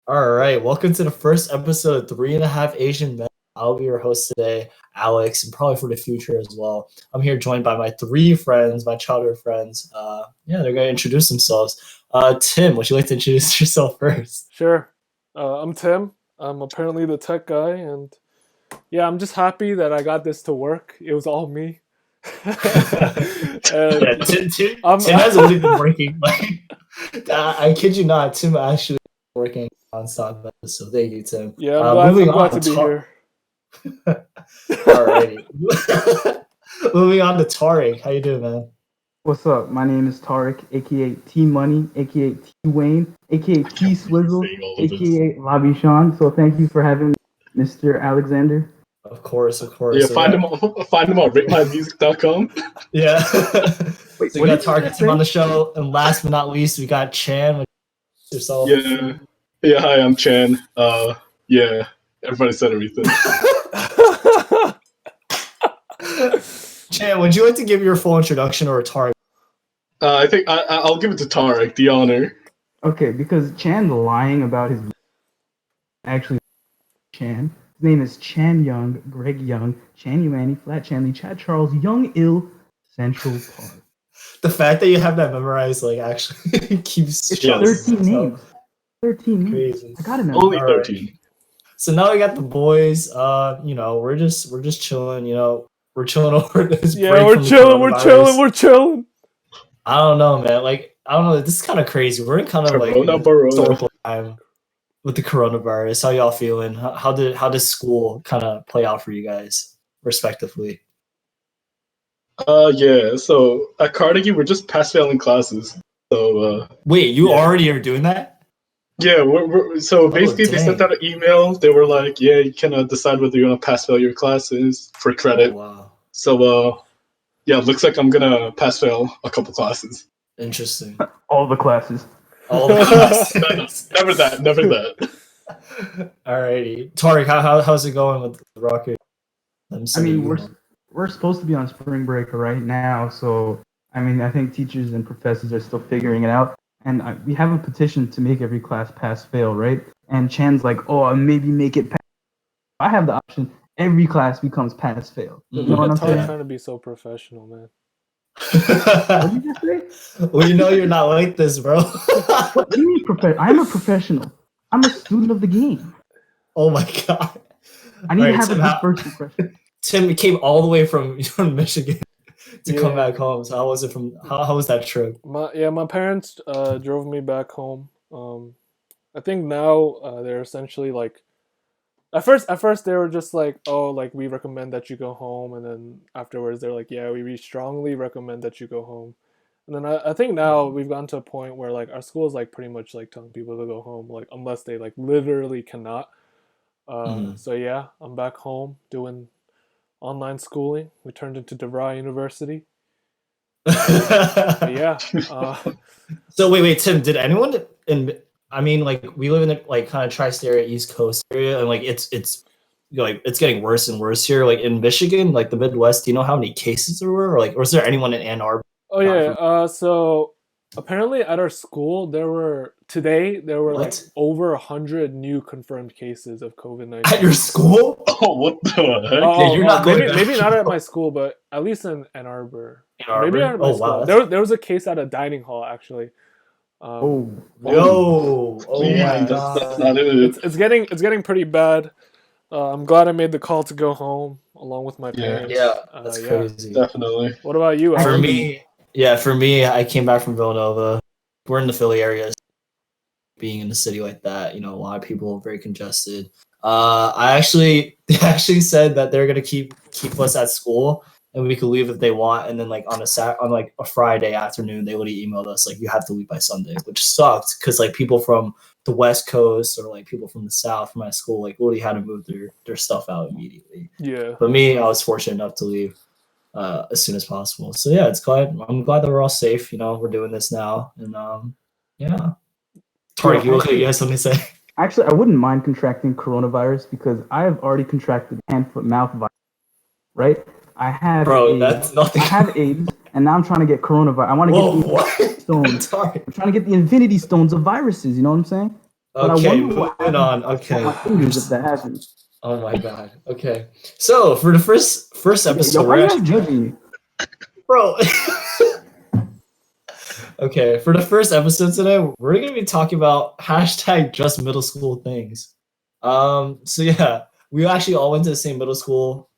All right, welcome to the first episode of Three and a Half Asian Men. I'll be your host today, Alex, and probably for the future as well. I'm here joined by my three friends, my childhood friends. They're gonna introduce themselves. Tim, would you like to introduce yourself first? Sure. I'm Tim. I'm apparently the tech guy, and yeah, I'm just happy that I got this to work. It was all me. Yeah, and I'm Tim has only been working. I kid you not, Tim actually working on stop. So thank you, Tim. yeah, I'm glad Moving I'm glad on. to be here. Alrighty. Moving on to Tariq. How you doing, man? What's up? My name is Tariq, aka T Money, aka T Wayne, aka T Swizzle, aka Lobby Sean. So thank you for having me, Mr. Alexander. Of course. Yeah, So, find him on ratemymusic.com. Yeah. Wait, So we what got did you Target just Tim on say? the show, and last but not least, we got Chan. Yourself. Yeah. Hi, I'm Chan. Yeah, everybody said everything. Chan, would you like to give your full introduction or a Target? I think I'll give it to Tarek the honor. Okay, because Chan's lying about his actually Chan. His name is Chan Young, Greg Young, Chan Yuani, Flat Chanley, Chad Charles, Young Ill, Central Park. The fact that you have that memorized, like, actually keeps It's Yes. 13 names. 13 names. Crazy. I got him. Only All right. 13. So now we got the boys. We're just chilling. We're chilling over this. Yeah, break we're from the chilling. We're coronavirus. chilling. We're chilling. I don't know, man. Like, I don't know. This is kind of crazy. We're in kind of like Corona, a Barona. historical time with the coronavirus. How y'all feeling? How did school kind of play out for you guys, respectively? Yeah. So at Carnegie, we're just pass failing classes. So Wait, you Yeah. already are doing that? yeah, so basically they sent dang. out an email. They were like, yeah, you can decide whether you're gonna pass fail your classes for credit. Oh, wow, So yeah, looks like I'm gonna pass fail a couple classes. interesting. All the classes. All the classes. Never that. Alrighty, Tariq, how's it going with the Rocket? I mean, we're supposed to be on spring break right now, so I mean, I think teachers and professors are still figuring it out. And we have a petition to make every class pass fail, right? And Chan's like, oh, maybe make it pass. I have the option. Every class becomes pass fail. You know what I'm It's hard saying? trying to be so professional, man. What did you just say? Well, you know you're not like this, bro. What do you mean professional? I'm a professional. I'm a student of the game. Oh my god. I need Alright, to have Tim, a how- good first impression. Tim came all the way from Michigan to come Yeah. back home. So how was it how was that trip? My parents drove me back home. I think now they're essentially like. At first they were just like, oh, like we recommend that you go home, and then afterwards they're like, yeah, we strongly recommend that you go home. And then I think now we've gotten to a point where like our school is like pretty much like telling people to go home, like unless they like literally cannot. So yeah, I'm back home doing online schooling. We turned into DeVry University. But yeah, So wait, Tim, did anyone I mean, like, we live in the like kind of tri-state area, East Coast area, and like it's like it's getting worse and worse here. Like in Michigan, like the Midwest, do you know how many cases there were? Or like, was there anyone in Ann Arbor? oh yeah. So apparently at our school there were like What? over 100 new confirmed cases of At COVID-19. your school? Oh, what the heck? Oh, you're not going maybe back. not at my school, but at least in Ann Arbor. Ann Arbor? Maybe not at my Oh, school. wow, that's- There was a case at a dining hall actually. Oh, Yo! Oh Please, my that's god! not it. It's getting pretty bad. I'm glad I made the call to go home along with my Yeah. parents. Yeah, that's Yeah. crazy. Definitely. What about you? For Alex? me, I came back from Villanova. We're in the Philly area. Being in a city like that, a lot of people are very congested. They actually said that they're gonna keep us at school, and we could leave if they want. And then like on a Friday afternoon, they literally emailed us like, you have to leave by Sunday, which sucked because like people from the West Coast or like people from the South from my school like literally had to move their stuff out immediately. Yeah. But me, I was fortunate enough to leave as soon as possible. So yeah, I'm glad that we're all safe. We're doing this now, and yeah. Tariq, you look like you have something to say. actually, I wouldn't mind contracting coronavirus because I have already contracted hand, foot, mouth virus. Right? I have Bro, AIDS. that's nothing. I have AIDS, and now I'm trying to get coronavirus. I want to Whoa, get the what? stones. Sorry. I'm trying to get the infinity stones of viruses. You know what I'm saying? But Okay, I wonder moving what happens on. on Okay. my fingers if that happens. Oh my god. Okay. So for the first Yo, episode, why we're you guys actually, judging me? bro. Okay, for the first episode today, we're gonna be talking about hashtag just middle school things. So yeah, we actually all went to the same middle school,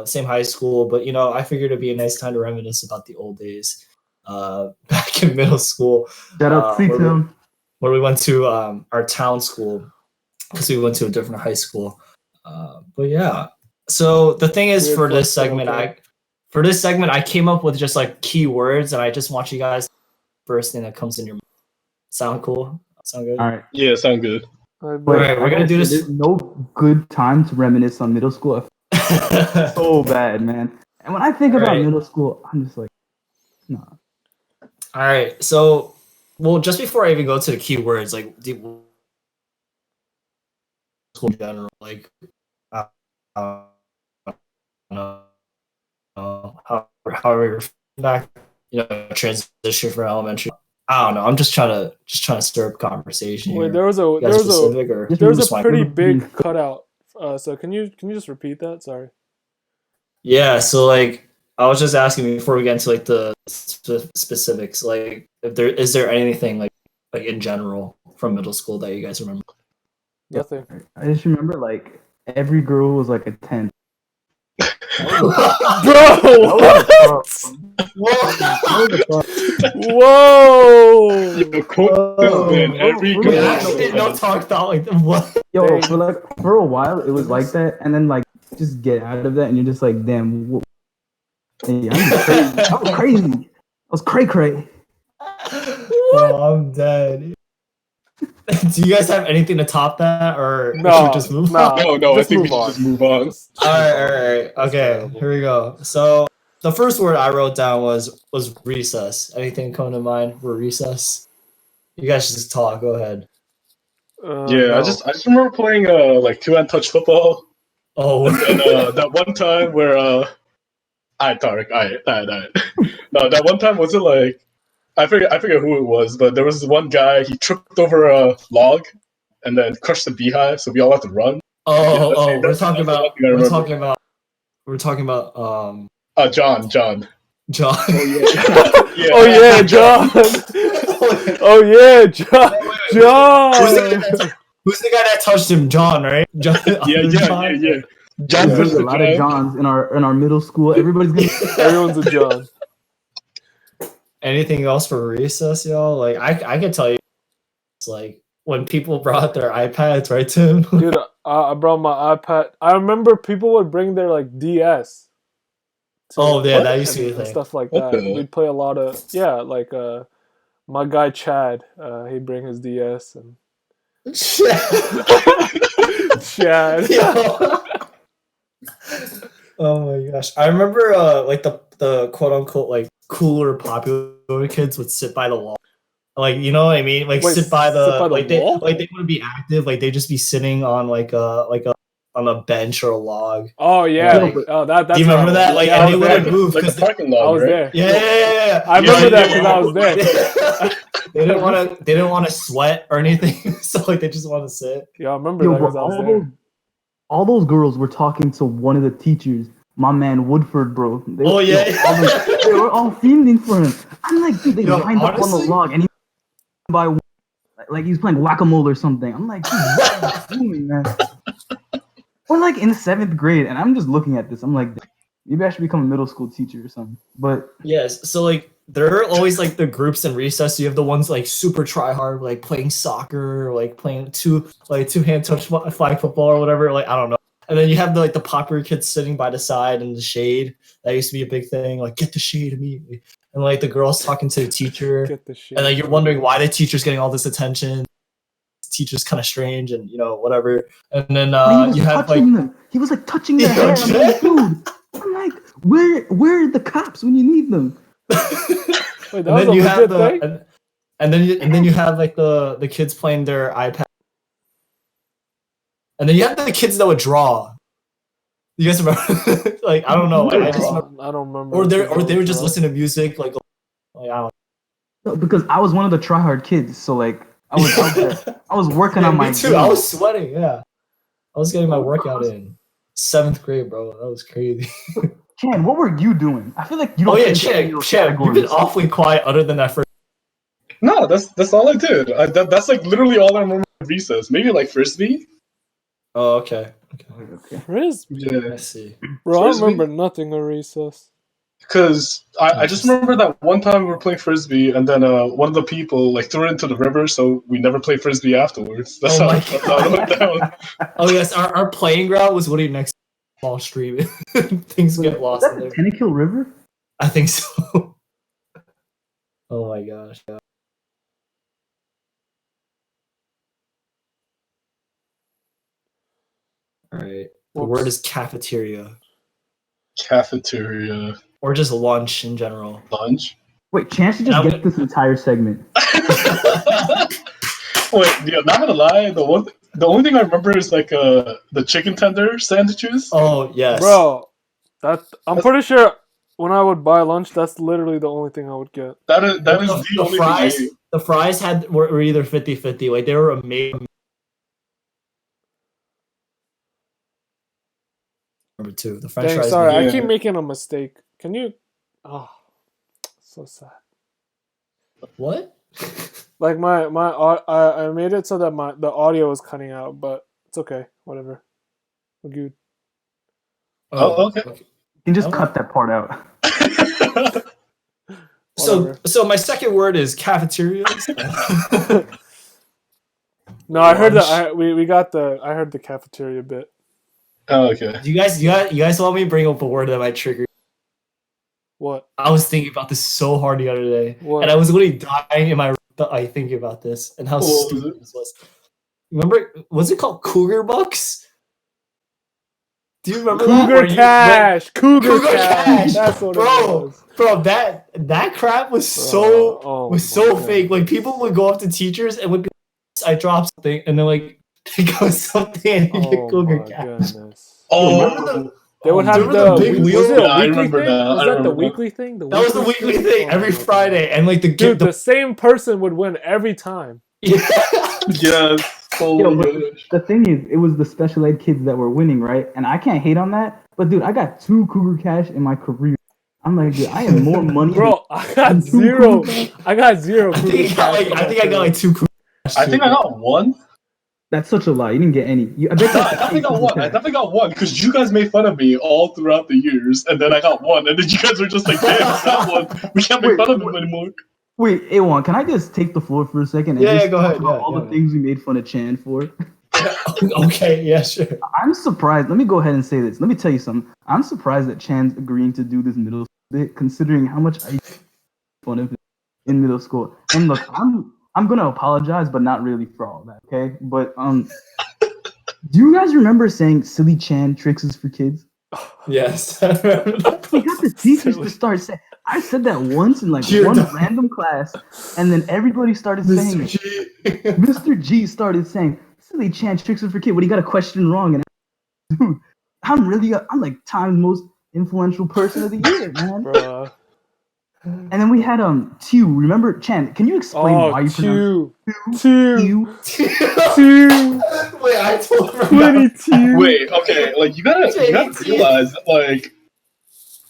same high school, but you know, I figured it'd be a nice time to reminisce about the old days, back in middle school, Shout out where we, C-Town. where we went to our town school because we went to a different high school. But yeah, so the thing is Weird for this flex, but segment, okay. I came up with just like keywords, and I just want you guys first thing that comes in your mind. Sound cool? Sound good? All right. Yeah, sound good. I But Alright, we're I gonna gotta do say, this- There's no good time to reminisce on middle school. I feel so bad, man. And when I think about Alright. middle school, I'm just like, nah. All right. So, well, just before I even go to the keywords, like the school in general, like, uh, however you're back, you know, transition from elementary. I don't know. I'm just trying to stir up conversation. Wait, here. there was You guys specific or Just there was just a like- pretty Remember big being- cutout. So can you just repeat that? Sorry. Yeah, so like I was just asking before we get into like the specifics, like if there is there anything like in general from middle school that you guys remember? Nothing. I just remember like every girl was like a 10. Bro, whoa! Yo, quote this man every Oh, We yeah. actually did not talk about like what. Yo, Dang. for a while it was like that, and then like just get out of that, and you're just like, damn. Hey, I was crazy. I was cray cray. Oh, I'm dead. Do you guys have anything to top that, or No, should we just move no. on? No, I Just think we move should on. just move on. All right. That's Okay, terrible. here we go. So the first word I wrote down was recess. Anything come to mind for recess? You guys just talk. Go ahead. Yeah, No. I just remember playing like two-hand touch football, Oh, and that one time where alright, Tarek, alright. No, that one time was it like I forget who it was, but there was this one guy, he tripped over a log and then crushed the beehive, so we all had to run. we're that's talking the one about thing I remember. we're talking about John. John. Yeah. Oh yeah, John. Oh yeah, John. Who's the guy that touched him? John, right? John. Yeah. John There's versus a lot of John. Johns in our middle school. Everybody's gonna. Everyone's a John. Anything else for recess, y'all? Like I can tell you, it's like when people brought their iPads, right, Tim? Dude, I brought my iPad. I remember people would bring their like DS. Oh yeah, What? that used to be a and thing. stuff like What that. the- We'd play a lot of like my guy Chad. He'd bring his DS and Chad. Oh my gosh, I remember like the quote unquote like cooler popular kids would sit by the wall, like you know what I mean, like Wait, sit by the like wall? they wouldn't be active, like they just be sitting on like a on a bench or a log. Oh yeah. Like, Oh that's. do you where I remember was. that? Like, Yeah, and I they was wouldn't there. move Like because the parking lot, I was right? there. yeah. I remember that yeah. because I was there. They didn't want to sweat or anything, so like they just want to sit. Yeah, I remember Yo, that but because I was there. all those girls were talking to one of the teachers, my man Woodford, bro. They, Oh, yeah. they were all fiending for him. I'm like, dude, they Yo, lined up on the honestly- log, and he by like he's playing whack-a-mole or something. I'm like, dude, what are you doing, man? We're like in 7th grade, and I'm just looking at this. I'm like, maybe I should become a middle school teacher or something. But Yes, so like there are always like the groups in recess. You have the ones like super try hard, like playing soccer, or, like playing two-hand touch flag football or whatever. Like I don't know. And then you have the popular kids sitting by the side in the shade. That used to be a big thing. Like get the shade immediately. And like the girls talking to the teacher, Get the shit. and then you're wondering why the teacher's getting all this attention. The teacher's kind of strange, and you know whatever. And then he was you have like touching them. He was like touching their hair. I'm like, dude. I'm like, where are the cops when you need them? Wait, that and was then a you have legit thing. and then you have like the kids playing their iPad, and then you have the kids that would draw. You guys remember? Like I don't know, like, I just remember, I don't remember. or they would just listen to music, like I don't. No, because I was one of the try hard kids, so like I was out there. I was working Yeah, on my me too. I game. was sweating. Yeah, I was getting my Oh, workout in 7th grade, bro. That was crazy. Chan, what were you doing? I feel like you don't Oh yeah, fit into those Chad, you've been categories. awfully quiet other than that first. No, that's all I did. That's like literally all I remember from recess. Maybe like frisbee. Oh, okay. Okay. Frisbee. Yeah, I see. Bro, I Frisbee? remember nothing of recess. because I just remember that one time we were playing frisbee, and then one of the people like threw it into the river, so we never played frisbee afterwards. That's Oh how my that's how it went down. Oh yes, our playing ground was literally next to a small stream. Things Wait, get was lost that in the there. Tennekill River? I think so. Oh my gosh. Yeah. All right. The Whoops. word is cafeteria, Cafeteria or just lunch in general. lunch. Wait, Chance should And just I'm get this entire segment. Wait, yeah, not gonna lie, the only thing I remember is like the chicken tender sandwiches. Oh yes, Bro, I'm pretty sure when I would buy lunch, that's literally the only thing I would get. That is the the only fries. thing. The fries were either 50-50. Like they were amazing. Number 2, the French Dang, fries. sorry, I yeah. keep making a mistake. Can you? Oh, so sad. What? Like I made it so that the audio was cutting out, but it's okay. Whatever. We're good. Oh, okay. You can just Okay. cut that part out. Whatever. So my second word is cafeteria. No, I heard Lunch. that. We got the. I heard the cafeteria bit. Oh, okay. You guys let me bring up a word that might trigger. What? I was thinking about this so hard the other day, What? and I was literally dying in my I thinking about this and how What was stupid it? this was. Remember, was it called Cougar Bucks? Do you remember that? Cougar Where you- Cash. Cougar Cougar Cash. Cash! That's what it Bro, was. bro, that crap was Bro, oh was my so God. fake. Like people would go up to teachers and would be like, I dropped something, and then like pick up something and you get Oh Cougar my Cash. goodness. Oh, They would have remember the the big week, wheel? was it a Yeah, I weekly remember thing? that. Was I that the remember that. weekly thing? That was the weekly thing every Oh my Friday, and like Dude, the same person would win every time. yeah. yes. Holy Yo, but gosh. the thing is, it was the special ed kids that were winning, right? And I can't hate on that. But dude, I got 2 Cougar Cash in my career. I'm like, dude, I have more money. Bro, I got than 2 zero. Cougar Cash. I got zero. I think I got like 2 Cougar Cash. I think I got one. That's such a lie. You didn't get any. I bet No, you I definitely got Cougar one. I Cash. definitely got one because you guys made fun of me all throughout the years, and then I got one, and then you guys were just like, "Damn, that one. We can't make Wait, fun of him anymore." Wait, A1, can I just take the floor for a second? And Yeah, just yeah, go talk ahead, about yeah, all yeah. the things we made fun of Chan for. Okay, yeah, sure. I'm surprised. Let me go ahead and say this. Let me tell you something. I'm surprised that Chan's agreeing to do this middle school bit, considering how much I made fun of him in middle school. And look, I'm gonna apologize, but not really for all that. Okay, but do you guys remember saying "silly Chan tricks is for kids"? Yes. I remember that. We got the teachers Silly. to start saying. I said that once in like You're one dumb. random class, and then everybody started saying Mr. it. G. Mr. G started saying, "Silly Chan tricks are for kid." When he got a question wrong, and dude, I'm like Time's most influential person of the year, man. Bruh. And then we had Q. Remember, Chan? Can you explain why Oh, you pronounce two. Q? Two. Wait, I totally forgot. 22. Wait, okay, like you gotta realize that like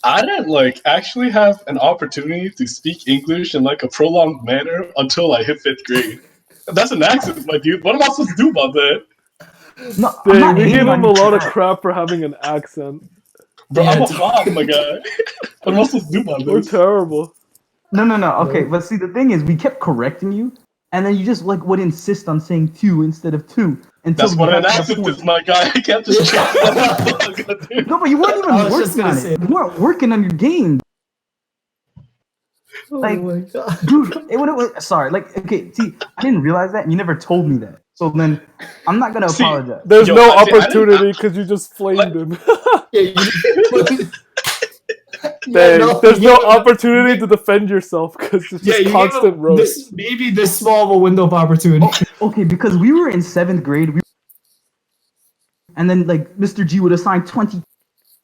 I didn't like actually have an opportunity to speak English in like a prolonged manner until I hit 5th grade. That's an accident, my dude. What am I supposed to do about that? No, I'm Dang, not we hating gave on him a you, lot of Chan. crap for having an accent. Bro, Yeah, I'm a it's- mom, my guy. What am I supposed to do about We're this? terrible. No. Okay, but see, the thing is, we kept correcting you, and then you just like would insist on saying two instead of two. Until That's we what got an to the accent point. is, my guy. I can't just change that. Dude. No, but you weren't I even was just working gonna on say it. You weren't working on your game. Like, oh my god. dude, it would. Sorry, like, okay, see, I didn't realize that, and you never told me that. So then, I'm not gonna See, apologize. There's Yo, no I didn't- opportunity because you just flamed him. Yeah, you, Dang, there's you no gave- opportunity to defend yourself because it's Yeah, just you constant gave him roast. maybe this small of a window of opportunity. Okay, because we were in 7th grade, and then like Mr. G would assign 20,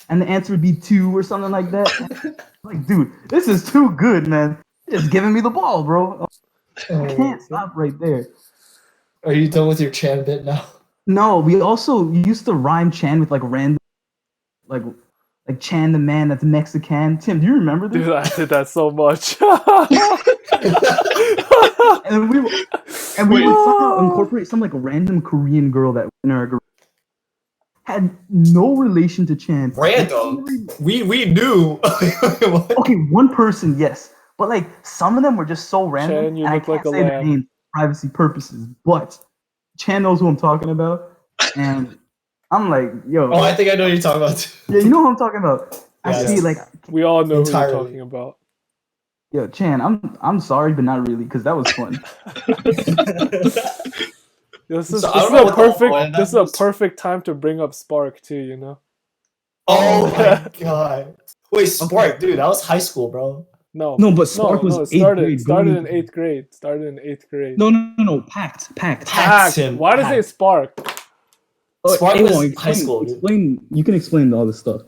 and the answer would be 2 or something like that. Like, dude, this is too good, man. You're just giving me the ball, bro. I can't stop right there. Are you done with your Chan bit now? No, we also used to rhyme Chan with like random, like Chan the man that's Mexican. Tim, do you remember this? Dude, I did that so much. And we would somehow incorporate some like random Korean girl that in our group had no relation to Chan. Random. We knew. What? Okay, one person, yes, but like some of them were just so random. Chan, you and I look can't like a say their lamb. names for privacy purposes, but Chan knows who I'm talking about, and I'm like, yo, Oh, I think I know what you're talking about. Too. yeah, you know who I'm talking about. I Yes. see, like, We all know Entirely. who you're talking about. yo, Chan, I'm sorry, but not really, because that was fun. This is So, I don't know what the whole point of that this is a was. perfect time to bring up Spark too, you know? Oh my god. Wait, Spark, dude, that was high school, bro. No, No, but Spark was it 8th started grade, started going in into- 8th grade. Started in 8th grade. No, packed. Packed him. Why does it Packed. Spark? Spark Hey, was Wong, high school, dude. Explain. You can explain all this stuff.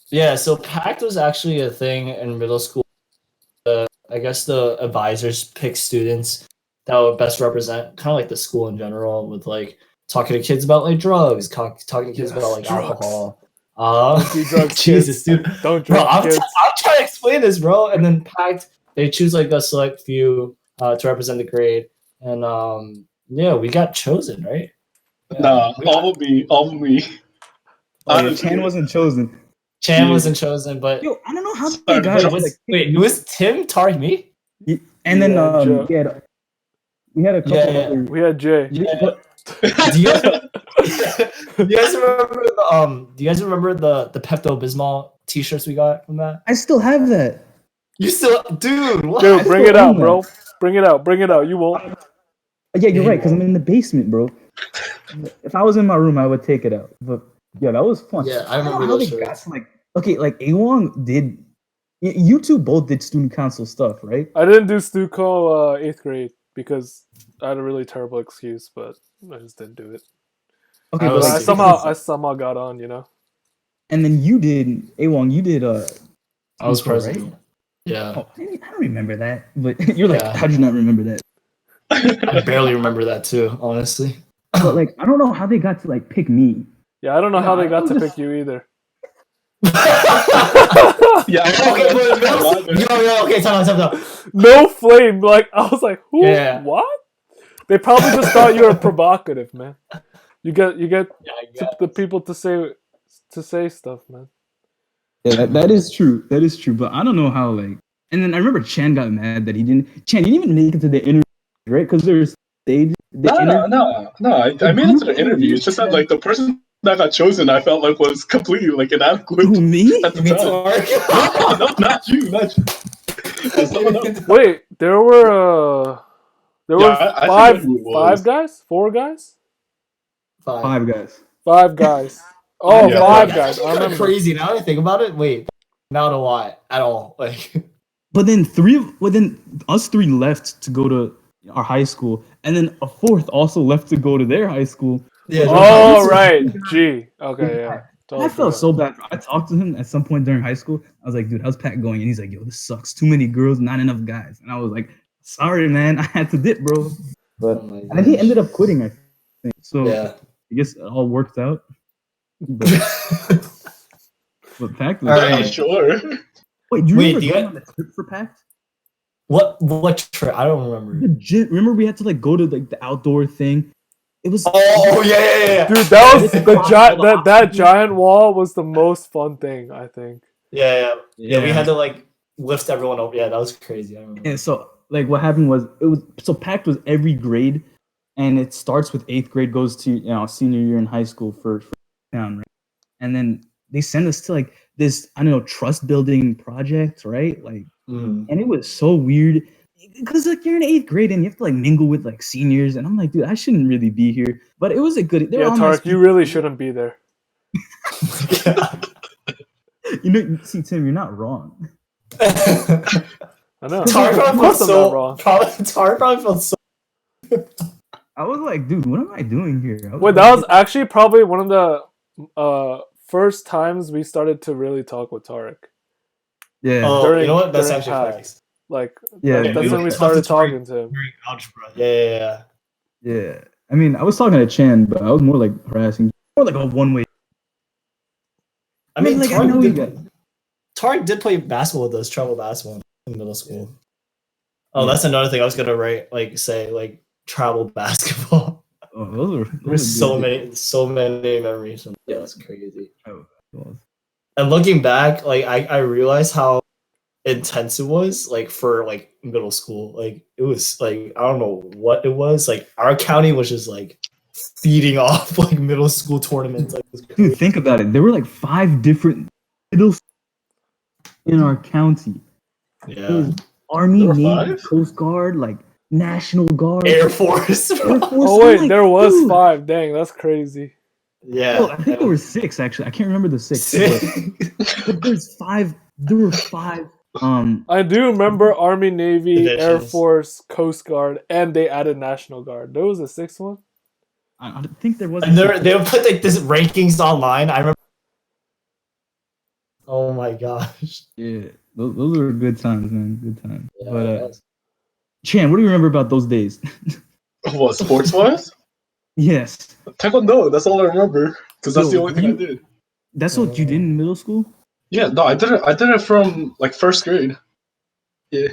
Yeah, so PACT was actually a thing in middle school. I guess the advisors pick students that would best represent kind of like the school in general, with like talking to kids about like drugs, talking to kids Yes, about like drugs. alcohol. Do drugs, Jesus, kids. dude. Don't Bro, drink, I'm kids. trying to explain this, bro. And then PACT, they choose like a select few to represent the grade. And yeah, we got chosen, right? Yeah. Nah, all of me. Oh, yeah, Honestly. Chan wasn't chosen. Chan wasn't chosen, but Yo, I don't know how Sorry, they got Joe. wait, it was Tim, Tari, me? And then Yeah, Joe. we had a couple Yeah. other. We had Jay. Yeah, but do you guys remember the Pepto Bismol t-shirts we got from that? I still have that. You still, dude? What? Dude, bring it still out, own bro. Bring it out. You won't. Yeah, you're Yeah, right, because I'm in the basement, bro. If I was in my room, I would take it out. But yeah, that was fun. Yeah, I don't know remember how those they got shirts. to, like, okay, like Awong did. You two both did student council stuff, right? I didn't do Stuco 8th grade because I had a really terrible excuse, but I just didn't do it. Okay, I but was like, I somehow got on, you know. and then you did Awong. You did I was Stuco, president. Yeah, Oh, I don't remember that. But you're like, Yeah. how'd you not remember that? I barely remember that too, honestly. But like, I don't know how they got to like pick me. Yeah, I don't know No, how they I got was to just- pick you either. Yeah, Okay, okay, time out. No flame. Like I was like, who? Yeah. What? They probably just thought you were provocative, man. You get the people to say stuff, man. Yeah, that is true. That is true. But I don't know how like. And then I remember Chan got mad that he didn't. Chan, you didn't even make it to the interview, right? Because there's stage. No. I made it to the interview. It's just that like the person that got chosen, I felt like was completely like inadequate Who, me? at the Me time. too. No, not you. It's someone else. Wait, there were I five think it was. guys, 4 guys, Five guys. 5 guys. Oh, Yeah, five That's guys. actually I kinda remember. crazy now that I think about it. Wait, not a lot at all. Like, But then us three left to go to our high school, and then a fourth also left to go to their high school. yeah. Oh right, G. Okay, yeah. Totally I felt forgot. so bad. I talked to him at some point during high school. I was like, dude, how's Pat going? And he's like, yo, this sucks. Too many girls, not enough guys. And I was like, sorry, man. I had to dip, bro. But Oh my and then he gosh. ended up quitting, I think. So Yeah. I guess it all worked out. But, but Pact was All I'm right. not sure. Wait, do you Wait, remember do you going got- on the trip for Pact? what trip? I don't remember. The gym. Remember we had to like go to like the outdoor thing. It was Oh yeah. Dude, that was Yeah, that giant wall was the most fun thing, I think. Yeah. We had to like lift everyone up. Yeah, that was crazy. I remember. And so like what happened was Pact was every grade, and it starts with 8th grade, goes to senior year in high school for town, right? And then they send us to like this trust building project, right? Like, Mm. and it was so weird because like you're in 8th grade and you have to like mingle with like seniors, and I'm like, dude, I shouldn't really be here. But it was a good. They were Yeah, all nice Tarek, you really shouldn't be there. people. See, Tim, you're not wrong. I know. Tar Of probably course felt I'm not so. wrong. Tar probably felt so. I was like, dude, what am I doing here? I Wait, that was actually probably one of the first times we started to really talk with Tarek. yeah. Oh, During- you know what? That's during actually PAC. facts. Like, Yeah, that's we when we talked started to Tarek talking to him. During algebra. Yeah. Yeah. I mean, I was talking to Chan, but I was more like harassing, more like a one-way. I mean, like, I know you got. Tarek did play basketball with us, travel basketball in middle school. Oh, Yeah. that's another thing I was gonna say travel basketball. Oh, those There's are good. so many memories. Yeah, that's crazy. Oh, And looking back, like I realized how intense it was, like for like middle school. Like it was like I don't know what it was. Like our county was just like feeding off like middle school tournaments. Like, it was Dude, crazy. think about it. There were like 5 different middle in our county. It Yeah, was Army, There were Navy, 5? Coast Guard, like National Guard, Air Force. Air Force. Oh I'm wait, like, there was dude. 5. Dang, that's crazy. Yeah, Oh, I think there were 6 actually. I can't remember the 6th, but there's 5. There were 5. I do remember Army, Navy, Air Divisions. Force, Coast Guard, and they added National Guard. There was a 6th one. I think there was. And they would put like this rankings online. I remember. Oh my gosh. Yeah, those were good times, man. Good times. Yeah, But that's- Chan, what do you remember about those days? What, sports-wise? Yes, Taekwondo, that's all I remember. Because that's the Yo, only thing I did. that's what you did in middle school. Yeah, no, I did it from like first grade. Yeah.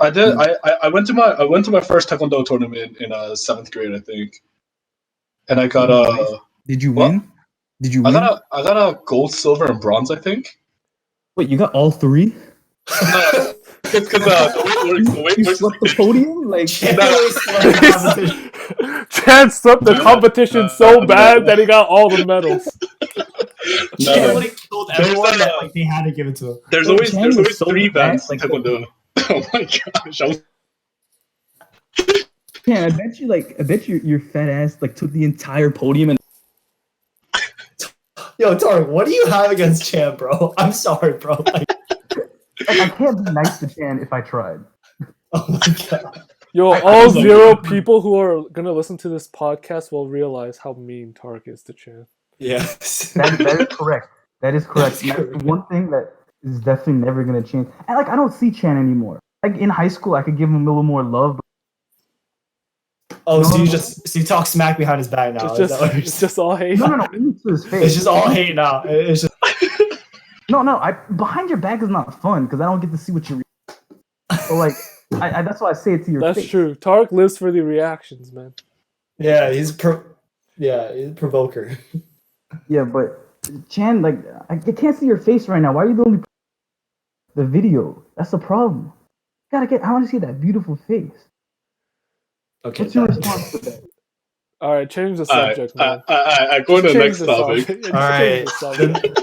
I did I went to my first Taekwondo tournament in 7th grade, I think. And I got Did you What? win? Did you I win? got a gold, silver, and bronze, I think. Wait, you got all 3? It's because the weight You was swept the podium? Like, Chance swept the competition so bad that he got all the medals. Chan No. would have killed There's everyone a- that like they had to give it to him. There's Yo, always Chan was so 3 bad, bands in like- Taekwondo. Oh my gosh, I was yeah, I bet your fat ass like took the entire podium and Yo, Tarek, what do you have against Chan, bro? I'm sorry, bro. Like, I can't be nice to Chan if I tried. oh my god. Yo, I all was like- 0 people who are gonna listen to this podcast will realize how mean Tark is to Chan. Yes. That is correct. That is correct. That's And that's correct. the one thing that is definitely never gonna change. And like I don't see Chan anymore. Like in high school, I could give him a little more love. Oh, so No. you talk smack behind his back now. Is that what you're It's just all hate. No, only to his face. It's just all hate now. It's just No, I behind your back is not fun because I don't get to see what you're. So like, I that's why I say it to your That's face. true. Tark lives for the reactions, man. yeah, he's he's a provoker. Yeah, but Chan, like, I can't see your face right now. Why are you only the video? That's the problem. I want to see that beautiful face. Okay. What's your that- response to that? All right, change the Alright, subject, man. go to the Just next change topic. subject. Just Alright. change the subject.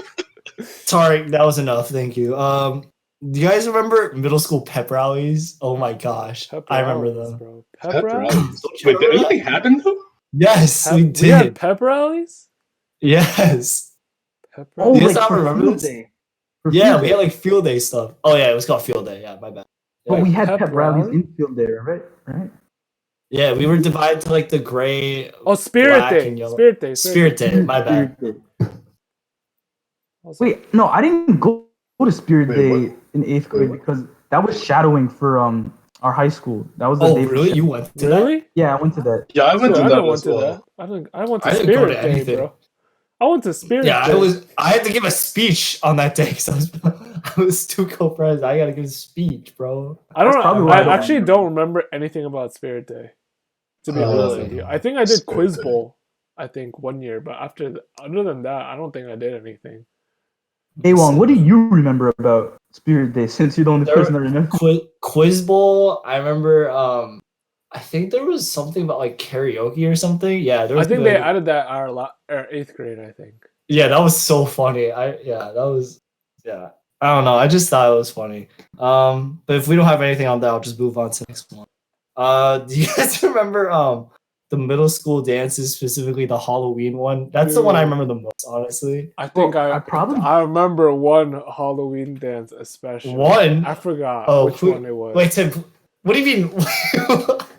Tarek, that was enough. Thank you. Do you guys remember middle school pep rallies? Oh my gosh, Pep I remember rallies, them. bro. Pep Pep rallies? rallies. Don't you Wait, did remember anything happen though? Yes, we We had did. pep rallies? Yes. Pep Oh, You rallies? guys like not for remember field this? day. For Yeah, field we day. had like field day stuff. Oh yeah, it was called field day. Yeah, my bad. But we had Pep pep rallies rally? in field day, right? Yeah, we were divided to like the gray. Oh, Spirit black Day. and yellow. Spirit Day. Spirit Day. My bad. Spirit Day. I was like, Wait, no, I didn't go to Spirit Wait, Day what? in 8th grade Wait, what? because that was shadowing for our high school. That was the Oh day for really? shadow- You went to that? really? Yeah, I went to that. Yeah, I went Dude, to I that didn't went as to well. that. I went to I didn't go Spirit to Day, anything. bro. I went to Spirit Yeah, Day. I had to give a speech on that day because I was too co-president. I gotta give a speech, bro. I That's probably why I I don't actually remember. don't remember anything about Spirit Day. To be honest with you, I think I did Spirit Quiz Day. Bowl. I think 1 year, but other than that, I don't think I did anything. Hey, Wong, what do you remember about Spirit Day since you're the only There- person that remembers? Quiz Bowl. I remember. I think there was something about like karaoke or something. Yeah, there I was. think like, they added that our 8th grade. I think. Yeah, that was so funny. That was. Yeah, I don't know. I just thought it was funny. But if we don't have anything on that, I'll just move on to the next one. Do you guys remember the middle school dances, specifically the Halloween one? That's the one I remember the most, honestly. I think Well, I I remember one Halloween dance especially. One? I forgot Oh, which who- one it was. Wait, Tim. What do you mean?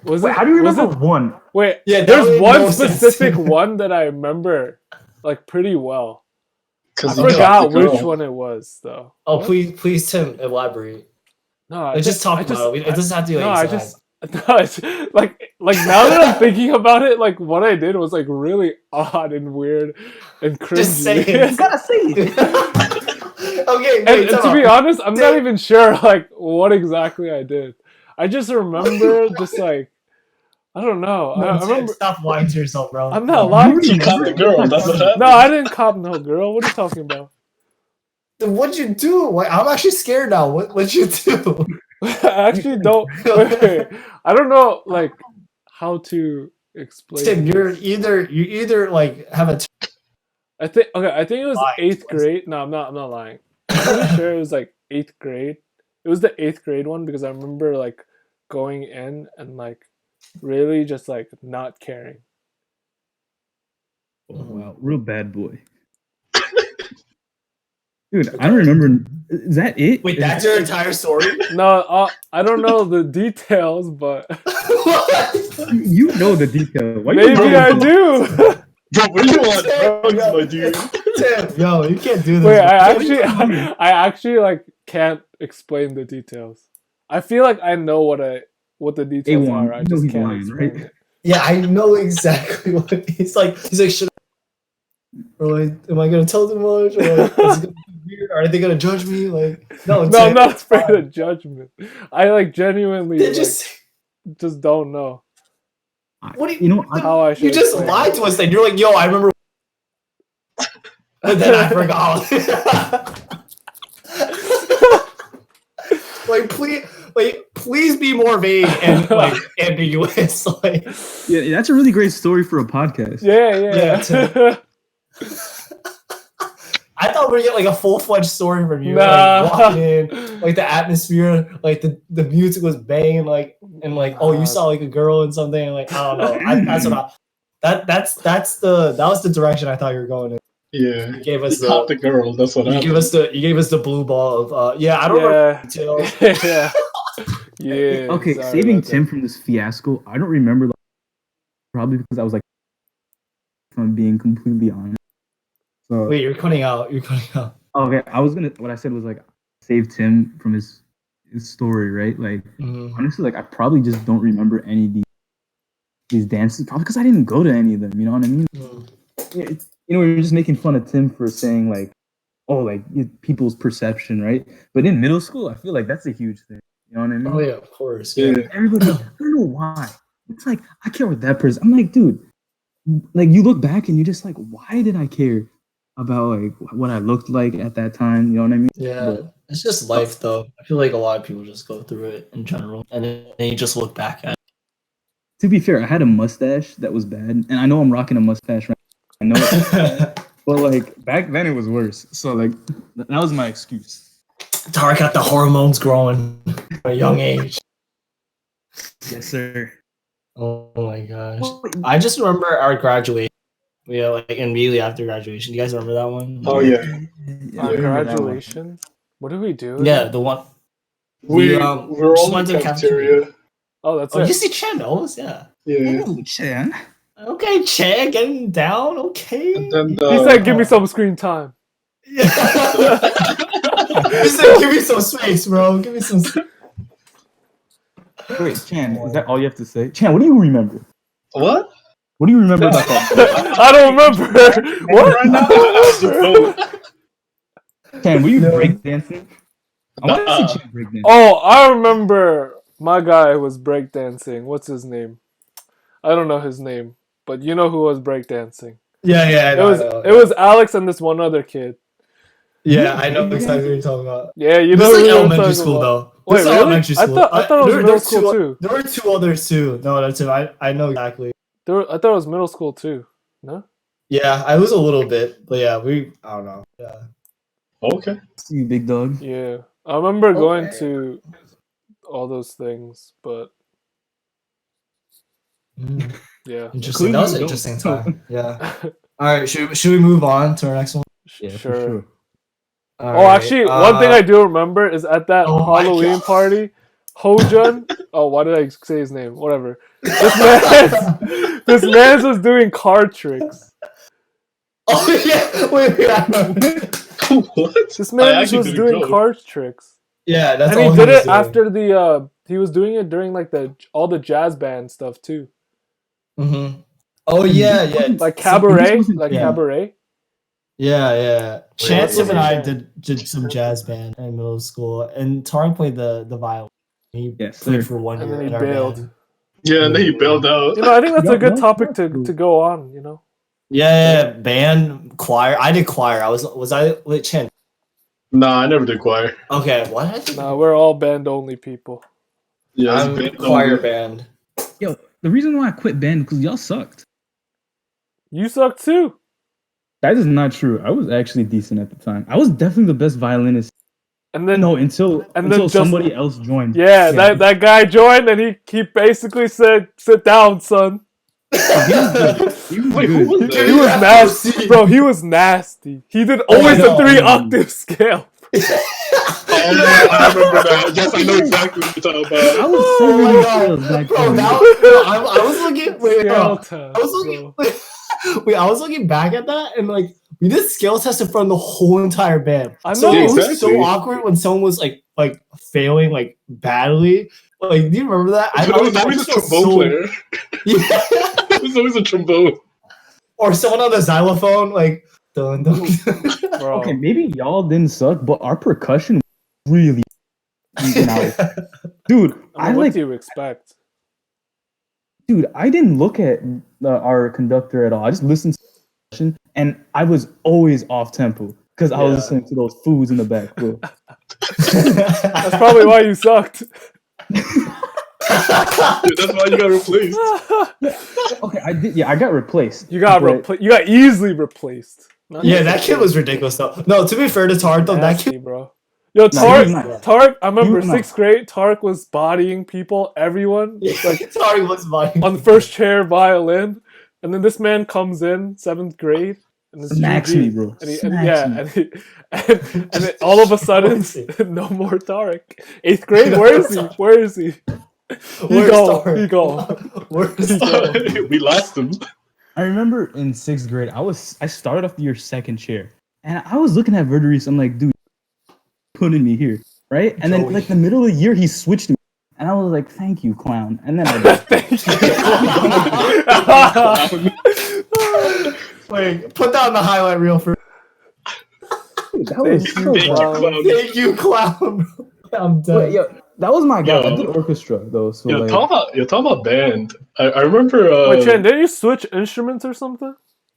was Wait, it? how do you was remember it- one? Wait, Yeah, that there's made one no sense. specific one that I remember like pretty well. I 'Cause you forgot got the which girl. one it was though. Oh, What? please, Tim, elaborate. No, Let's just talk about it. It doesn't have to be like no, I exact. No, it's like now that I'm thinking about it, like what I did was like really odd and weird and cringy. Just say it. You gotta say it. Okay, And, wait, and to be honest, I'm not even sure like what exactly I did. I just remember just like I don't know. I remember. Stop lying to yourself, bro. I'm not lying. He caught the girl. That's what happened. No, I didn't cop no girl. What are you talking about? Then what'd you do? Wait, I'm actually scared now. What'd you do? I actually don't. Wait, I don't know like how to explain. Tim, this. you either like have a I think it was Lying 8th to us. grade. No, I'm not lying. I'm pretty sure it was like 8th grade. It was the 8th grade one because I remember like going in and like really just like not caring. Oh, wow, real bad boy. Dude, I don't remember. Is that it? Wait, that's your entire story? No, I don't know the details, but What? You know the detail. Why you maybe I do. Bro, were you on drugs, my dude? Tim, yo, you can't do this. Wait, bro. I actually like can't explain the details. I feel like I know what the details A1, are. I you know just he's can't lying, explain right? it. Yeah, I know exactly what he's like. He's like, should or like, am I gonna tell them much? Or like, is it gonna be weird? Are they gonna judge me? Like, no, No, Tim, I'm not it's afraid fine. of judgment. I like genuinely They like, just, just don't know what do you? You know, how I should. You just explain lied it. to us. Then you're like, yo, I remember, but then I forgot. Please be more vague and like ambiguous. Like, yeah, that's a really great story for a podcast. Yeah. I thought we were getting like a full-fledged story from you. Nah. Like walking in, like the atmosphere, like the music was banging, like and like oh you saw like a girl and something, like I don't know. That's what that was the direction I thought you were going in. Yeah. You gave us He caught the girl. That's what you happened. gave us the blue ball of yeah, I don't remember Yeah. details. Yeah. Yeah. Okay, sorry saving about Tim from this fiasco, I don't remember. Probably because I was like, if I'm being completely honest. So Wait, you're cutting out. You're cutting out. okay, what I said was like, save Tim from his story, right? Like Mhm. honestly, like I probably just don't remember any of these dances, probably because I didn't go to any of them. You know what I mean? Mhm. Yeah, you know, we were just making fun of Tim for saying like, oh, like people's perception, right? But in middle school, I feel like that's a huge thing. You know what I mean? Oh yeah, of course. Yeah. Yeah. Everybody, I don't know why. It's like I care what that person. I'm like, dude, like you look back and you're just like, why did I care about like what I looked like at that time? You know what I mean? Yeah, But- it's just life, though. I feel like a lot of people just go through it in general, and then you just look back at it. To be fair, I had a mustache that was bad, and I know I'm rocking a mustache right now. I know it, but like back then it was worse. So like that was my excuse. Tarek got the hormones growing at a young age. Yes, sir. Oh my gosh. I just remember our graduation. Yeah, like immediately after graduation. Do you guys remember that one? Oh yeah. Our Yeah, graduation. What did we do? Yeah, the one. We We, were just all in went the to the cafeteria. Oh, that's Oh, it. you see Chen knows? Yeah. Yeah. Oh, Chan. Okay, Chen, getting down. Okay. And then He said, "Give me some screen time." Yeah. He said, "Give me some space, bro. Give me some." Wait, Chan, is that all you have to say? Chan, what do you remember? What? What do you remember about that? I don't remember. What? Right now, I asked you both. Chan, were you No. breakdancing? I want to Nuh-uh. see Chan breakdancing. Oh, I remember my guy who was breakdancing. What's his name? I don't know his name, but you know who was breakdancing. Yeah, yeah. It was Alex and this one other kid. Yeah, I know exactly what you're talking about. Yeah, you This know is who like I'm elementary talking school, about. though. Wait, This is really? elementary school. I thought it was there middle were school too. There were two others too. No, that's it. I know exactly. I thought it was middle school too. No? Yeah, I was a little bit, but yeah, I don't know. Yeah. Okay. See you, big dog. Yeah. I remember going Okay. to all those things, but yeah. Interesting. That was an Including interesting those. time. Yeah. All right. Should we move on to our next one? Yeah, for Sure. sure. All Oh, right, actually, one thing I do remember is at that Oh my Halloween God. party, Hojun. Oh, why did I say his name? Whatever. This man was doing card tricks. Oh yeah. Wait. What? This I man actually was didn't doing know. card tricks, Yeah, that's and all he did was it doing. after the he was doing it during like all the jazz band stuff too. Mm-hmm. Oh yeah, yeah. Like cabaret, like yeah. cabaret. Yeah. Chance What's and I his did some jazz band in middle school, and Tarn played the violin. He Yes, played sir. for 1 And year then he in our bailed. band. Yeah, and then he bailed out. You know, I think that's a good No, topic no, to go on. You know. Yeah, band, choir. I did choir. Was I with Chin? Nah, I never did choir. Okay, what? I think Nah, we're all band only people. Yeah, I'm it's choir band. Yo, the reason why I quit band because y'all sucked. You suck too. That is not true. I was actually decent at the time. I was definitely the best violinist. And then Until just- somebody else joined. yeah, that guy joined and he basically said, "Sit down, son." He was Wait, good. who was that? He was nasty, bro. He was nasty. He did always know. a 3-octave scale. Oh, yeah, I remember that. Yes, I know exactly what you're talking I about. was Oh singing my the God. scales back Bro, then. now I was looking. Wait, Scale no. test, I was looking. bro. Wait, I was looking back at that, and like we did scale tests in front of the whole entire band. I So know. it was Exactly. so awkward when someone was like failing like badly. Like, do you remember that? But it was always a felt trombone player. Yeah. It was always a trombone. Or someone on the xylophone, like dun, dun, dun. Bro. Okay, maybe y'all didn't suck, but our percussion really. Dude, I mean, what do you expect? Dude, I didn't look at our conductor at all. I just listened to the percussion, and I was always off tempo because I was Yeah. listening to those fools in the back, bro. That's probably why you sucked. Dude, that's why you got replaced. Okay, I did. Yeah, I got replaced. You got but- You got easily replaced. Not Yeah, easily that kid was ridiculous though. No, to be fair to Tark though, that nasty, kid bro. Yo, No, he was not. Tark. I remember He was not. 6th grade. Tark was bodying people, everyone, like Tark was mine. on first chair violin, and then this man comes in 7th grade and is Smacks GG. me, bro. And, Smacks me. and then all of a sudden, no more Tarek. 8th grade, where is he? Where is he? Where's gone. Tark? He gone. Where's Tark? We lost him. I remember in 6th grade, I started off the year 2nd chair, and I was looking at Verderis. I'm like, dude, putting me here, right? And then Joey. like the middle of the year, he switched me, and I was like, thank you, clown. And then I did. Wait, put that on the highlight reel for. Dude, that was Thank so you, bad. clown. Thank you, clown. I'm But, dead. yo, that was my guy. I Yo. did orchestra though, so You're like, talking about band. I remember. Wait, Chan, didn't you switch instruments or something?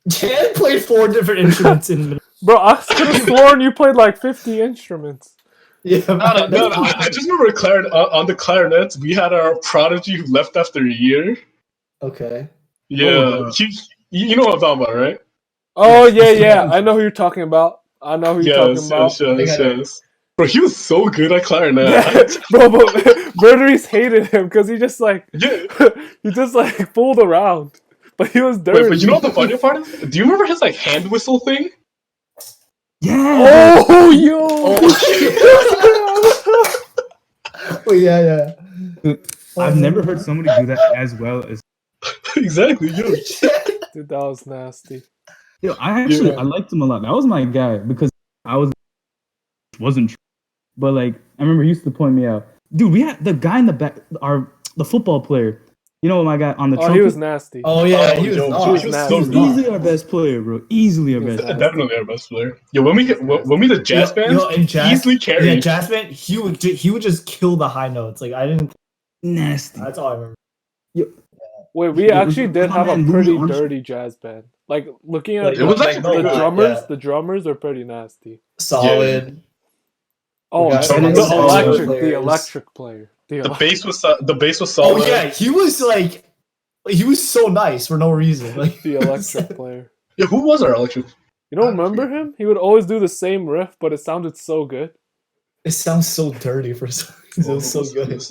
Jan played 4 different instruments in. Bro, I could have sworn you played like 50 instruments. Yeah, No, that's I just remember on the clarinets, we had our prodigy who left after a year. okay. Yeah, Oh, you know what I'm talking about, right? Oh, Yes. yeah. I know who you're talking about. Yes. Bro, he was so good at clarinet. Bro, but Verderis hated him because he just like Yeah. he just like fooled around. But he was dirty. Wait, but you know what the funny part is? Do you remember his like hand whistle thing? yeah. Oh, yo! Oh yeah. I've never heard somebody do that as well as. Exactly. Yeah. Dude, that was nasty. Yo, I actually Yeah. I liked him a lot. That was my guy because I wasn't true. But like I remember he used to point me out. Dude, we had the guy in the back, the football player. You know what my guy on the Oh, trumpet? he was nasty. Oh yeah, Oh, he was. yo, not. he was He was so nasty. He's good. easily our best player, bro. Easily our He was best. nasty. Definitely our best player. Yeah, when we did jazz band, Yo, and jazz, easily carried. Yeah, jazz band. He would just kill the high notes. Like I didn't. Nasty. That's all I remember. Wait, we Yeah, actually we- did have a Louis pretty Armstrong. dirty jazz band. Like looking at Like, It was the, actually the pretty good. drummers, Yeah. the drummers are pretty nasty. Solid. Oh, Yeah, the drummers the are solid electric, the players. electric player. The bass was Oh solid. yeah, he was like, he was so nice for no reason. Like The electric player. Yeah, who was our electric? You don't remember him? He would always do the same riff, but it sounded so good. It sounds so dirty for some reason. It was so good.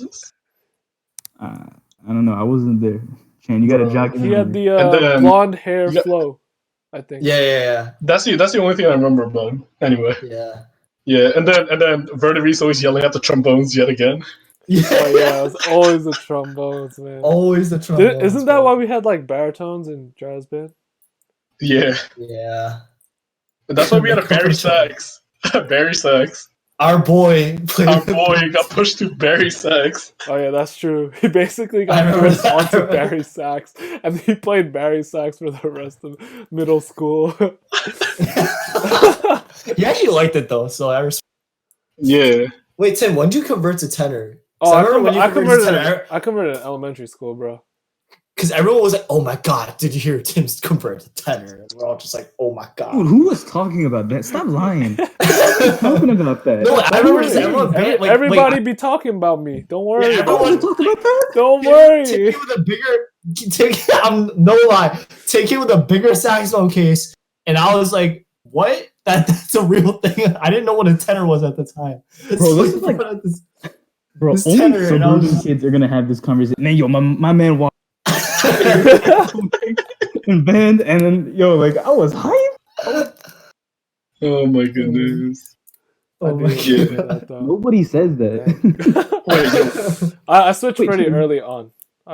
I don't know. I wasn't there. Chan, you got to Bro. jog. He had the And then- blonde hair Yeah. flow, I think. Yeah. That's the only thing I remember about him. Anyway, Yeah. yeah, and then Verderis always yelling at the trombones yet again. Yeah. Oh yeah, it was always the trombones, man. Always the trombone. Isn't that why we had like baritones in jazz band? Yeah, Yeah. and that's why we had a Barry sax. Barry sax. Our boy played. Our boy got pushed to Barry Sachs. Oh yeah, that's true. He basically I got remember thrust that. onto Barry Sachs, and he played Barry Sachs for the rest of middle school. He actually liked it though, so I respect. Yeah. Wait, Tim, when did you convert to tenor? Oh, I remember when you converted to tenor, I converted in elementary school, bro. because everyone was like, "Oh my god, did you hear Tim's convert to tenor?" And we're all just like, "Oh my Dude, god." who was talking about that? Stop lying. Talking about that. No, I remember just everyone. Everybody be talking about me. Don't worry. Yeah, about everyone it. talk about that. Don't Tim worry. came with a bigger. I'm no lie. Tim came with a bigger saxophone case, and I was like, "What? That's a real thing." I didn't know what a tenor was at the time. Bro, this is like- Bro, This only tenor, and I was suburban just- kids are gonna have this conversation. Man, yo, my man walked in band, and then yo, like I was hyped. Oh my goodness. Oh my I didn't god. know that, though. Nobody says that. Wait, I switched Wait, pretty Tim- early on.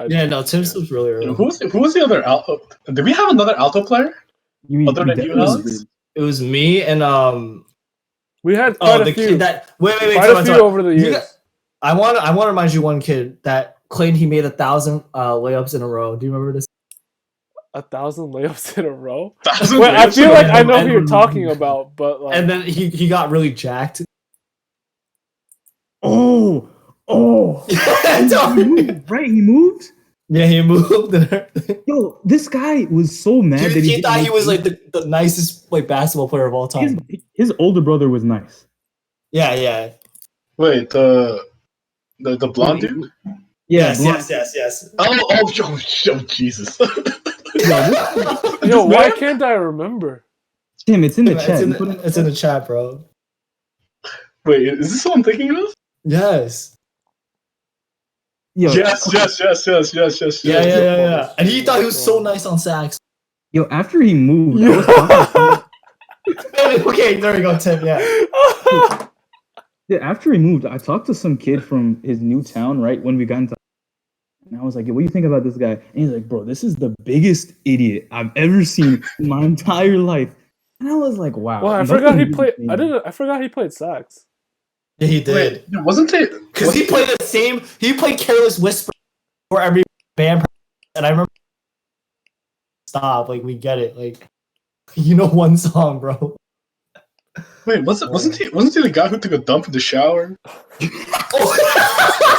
Yeah, no, Tim was really early. who was the other alto? Did we have another alto player? You mean Other than you, definitely Alex? did. It was me and We had quite the a few. kid that wait Quite time a out, few time out. over the You years. got- I want to remind you one kid that claimed he made 1,000 layups in a row. Do you remember this? 1,000 layups in a row. Thousand Wait, I layups feel in a like row? I know who you're and- talking about, but like, And then he got really jacked. Oh, right? He moved. Yeah, he moved. And everything. Yo, this guy was so mad that He didn't thought he make was it. like the nicest like basketball player of all time. His older brother was nice. Yeah. Wait, the blonde dude? Yeah, Yes. Oh, Jesus. yo, why can't I remember? Tim, it's in the It's chat. in You put it's in the chat, bro. Wait, is this what I'm thinking of? Yes. Yo, Yes. Yeah. And he thought he was so nice on sax. Yo, after he moved, I was talking Okay, there we go, Tim. Yeah. yeah, after he moved, I talked to some kid from his new town, right? When we got into and I was like, yo, what do you think about this guy? And he's like, bro, this is the biggest idiot I've ever seen in my entire life. And I was like, wow. Well, I And forgot that's he when played. really I changed. didn't. I forgot he played sax. Yeah, he did. Wait, wasn't it? Because he played the same. He played Careless Whisper for every band, and I remember. Stop! Like we get it. Like you know one song, bro. Wait, wasn't he the guy who took a dump in the shower? Oh my god.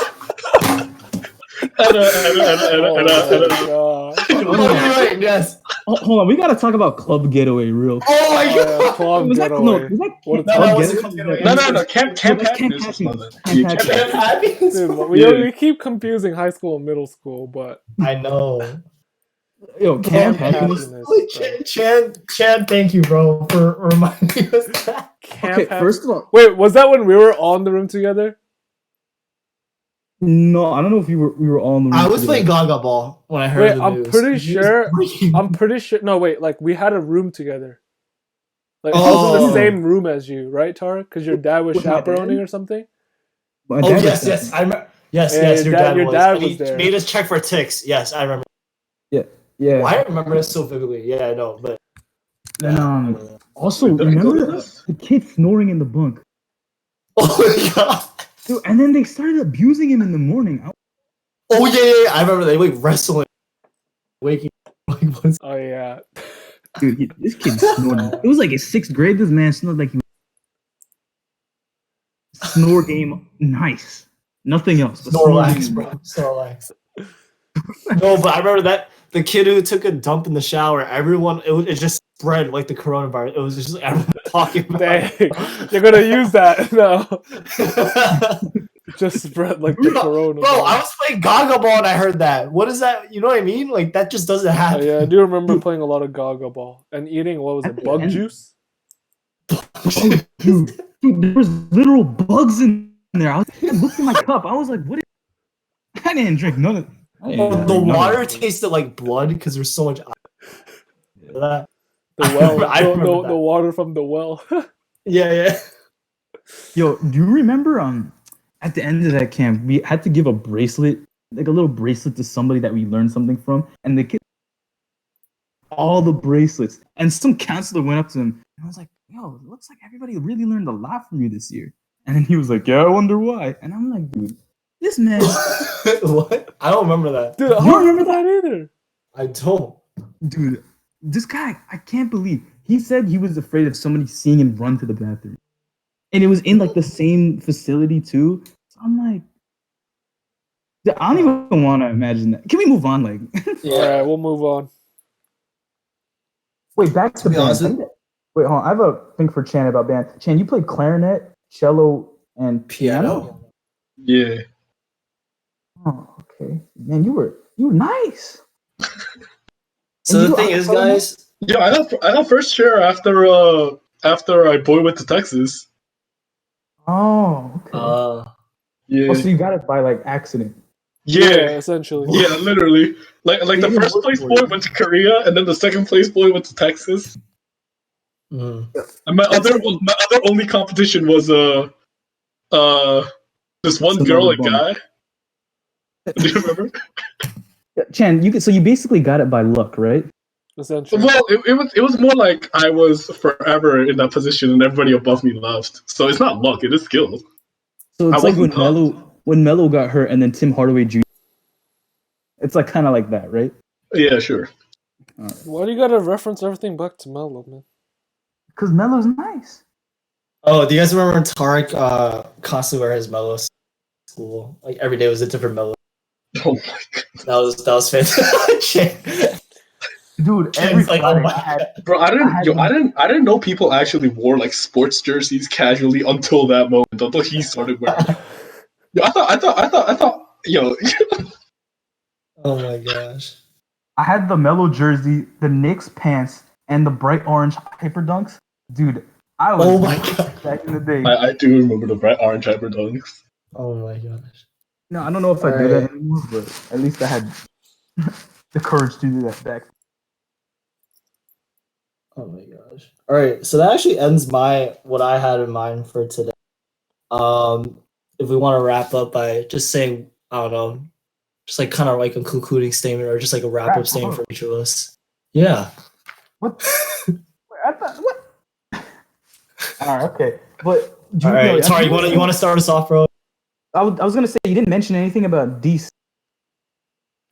Oh, right, yes. Oh, hold on, we gotta talk about Club Getaway real quick. Oh my Oh, yeah, god. Club Was that, Getaway. was that What a Club that was Getaway? Club Getaway. No. Camp That's Happiness was Camp another. Happiness. Yeah, Camp Happiness. Dude, we keep confusing high school and middle school, but I know. Yo, Camp Camp Happiness. Happiness. Chan, thank you, bro, for reminding us that. Camp Okay, Happiness. first of all, Wait, was that when we were all in the room together? no, I don't know if we were all in the room. I was together. playing Gaga Ball when I heard Wait, the I'm news. pretty He was sure- breaking- I'm pretty sure. No, wait. Like we had a room together. Like I was in Oh. the same room as you, right, Tara? Because your dad was With my chaperoning dad? or something. My Oh dad yes, was yes, I remember. Yes, Yeah, yes, your your dad- dad your was. dad And he was there. made us check for ticks. Yes, I remember. Yeah. Why I remember this so vividly? Yeah, I know, but And also, Wait, did I go to remember this? the kid snoring in the bunk? oh my god. Dude, and then they started abusing him in the morning. Oh yeah. I remember they like wrestling, waking. Like once. Oh yeah. Dude, this kid snoring. It was like in 6th grade. This man snored like he snore game nice. Nothing else. but Snorlax, snore bro. Snorlax. No, but I remember that the kid who took a dump in the shower. Everyone, it just spread like the coronavirus. It was just like everyone talking about. Dang. it. You're gonna use that now. Just spread like the corona. Bro, I was playing Gaga Ball and I heard that. What is that? You know what I mean? Like that just doesn't Oh, happen. yeah, I do remember playing a lot of Gaga Ball and eating what was At it, the bug end- juice? Dude, there was literal bugs in there. I looked in my cup. I was like, what? I didn't drink none of I didn't Oh, drink the none of water it. tasted like blood because there's so much. That. The well, I remember the that. water from the well. Yeah. Yo, do you remember at the end of that camp, we had to give a bracelet, like a little bracelet to somebody that we learned something from, and the kid all the bracelets. And some counselor went up to him and I was like, yo, it looks like everybody really learned a lot from you this year. And then he was like, "Yeah, I wonder why." And I'm like, "Dude, this man." What? I don't remember that. Dude, I You don't remember remember that either. I don't. Dude, this guy, I can't believe he said he was afraid of somebody seeing him run to the bathroom, and it was in like the same facility too. So I'm like, dude, I don't even want to imagine that. Can we move on? Like, All right, we'll move on. wait, back to be honest band. Wait, hold on. I have a thing for Chan about band. Chan, you played clarinet, cello, and piano. Yeah. Oh, okay. Man, you were nice. So And the you thing are is, telling me- guys. Yeah, I got first chair after I boy went to Texas. Oh, okay. Yeah. Oh, so you got it by like accident. Yeah. Essentially. Yeah, literally. Like So the you didn't first work place for boy it. went to Korea, and then the second place boy went to Texas. Mm. And my That's other like- my other only competition was this one Some girl other and bum. guy. Do you remember? Chan, you basically got it by luck, right? Essentially. Well, it was more like I was forever in that position, and everybody above me left. So it's not luck; it is skill. So I it's like wasn't when Melo got hurt and then Tim Hardaway Jr. It's like kind of like that, right? Yeah, sure. Why do you gotta reference everything back to Melo, man? Because Melo's nice. Oh, do you guys remember when Tarek constantly wear his Melo school? Like every day was a different Melo. Oh my god, That was fantastic. Dude, Chan's every like, Friday oh my I had bro! had I didn't know people actually wore like sports jerseys casually until that moment. Until he started wearing. Them. Yo, I thought. Yo, Oh my gosh. the Melo jersey, the Knicks pants, and the bright orange hyper dunks. Dude, I was Oh my god. back in the day. I do remember the bright orange hyper dunks. Oh my gosh. No, I don't know if I do that anymore, but at least I had the courage to do that back. Oh my gosh. All right, so that actually ends what I had in mind for today. If we want to wrap up by just saying, I don't know, just like kind of like a concluding statement or just like a wrap up statement for each of us. Yeah. What? I thought, what? All right, okay, but All right. Sorry, you want to start us off, bro? I was gonna say you didn't mention anything about DC.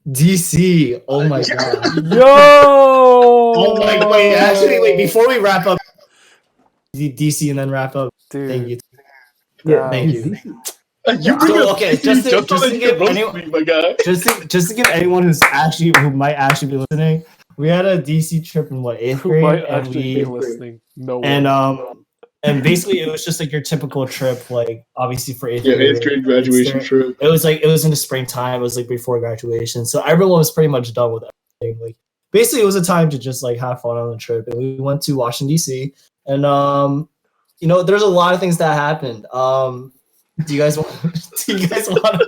DC. Oh my god. Yo! Oh my wait, actually wait, before we wrap up DC and then wrap up. Dude. Thank you. Yeah, Thank dude, you. DC. You bring So, up okay, just just so to that you give can roast anyone- me, my guy. Just to give anyone who might actually be listening, we had a DC trip in what, 8th Who grade, might and actually be listening? No way. and basically it was just like your typical trip, like obviously for 8th Yeah, grade. 8th grade graduation trip. It was in the springtime. It was like before graduation, so everyone was pretty much done with everything. Like basically, it was a time to just like have fun on the trip. And we went to Washington D.C. and you know, there's a lot of things that happened. Do you guys want? Do you guys want?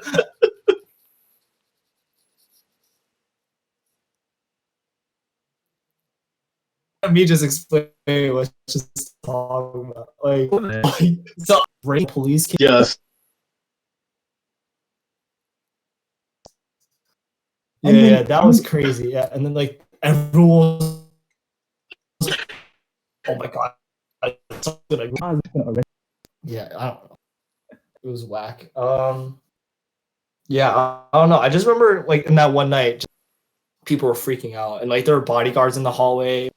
Me just explaining what just talking about, like so great police came. Yes. Yeah, And then- yeah, that was crazy. Yeah, and then like everyone was like, oh my god. Yeah, I don't know. It was whack. Yeah, I don't know. I just remember like in that one night, just, people were freaking out, and like there were bodyguards in the hallway.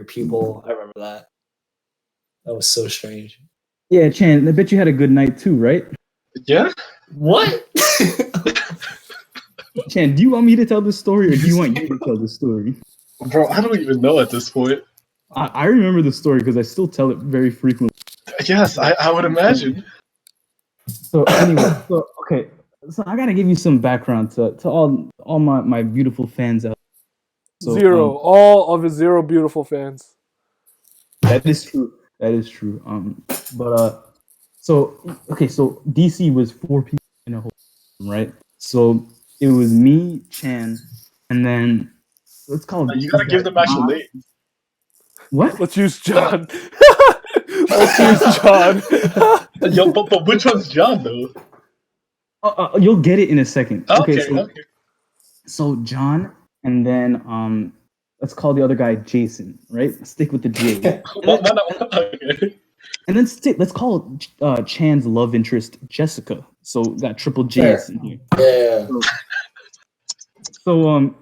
People, I remember that. That was so strange. Yeah, Chan, I bet you had a good night too, right? Yeah. What? Chan, do you want me to tell this story or do you want you to tell the story? Bro, I don't even know at this point. I remember the story because I still tell it very frequently. Yes, I would imagine. So anyway, okay, so I gotta give you some background to all my beautiful fans out. So, Zero. All of his zero beautiful fans. That is true. That is true. So DC was 4 people in a whole room, right? So it was me, Chan, and then let's call him. You gotta give them actual names. What? Let's use John. Let's use John. Yo, but which one's John though? You'll get it in a second. Okay. So John, and then let's call the other guy Jason, right? Stick with the J. Why not? Okay. And then let's call Chan's love interest Jessica. So got triple J's in here. Yeah. So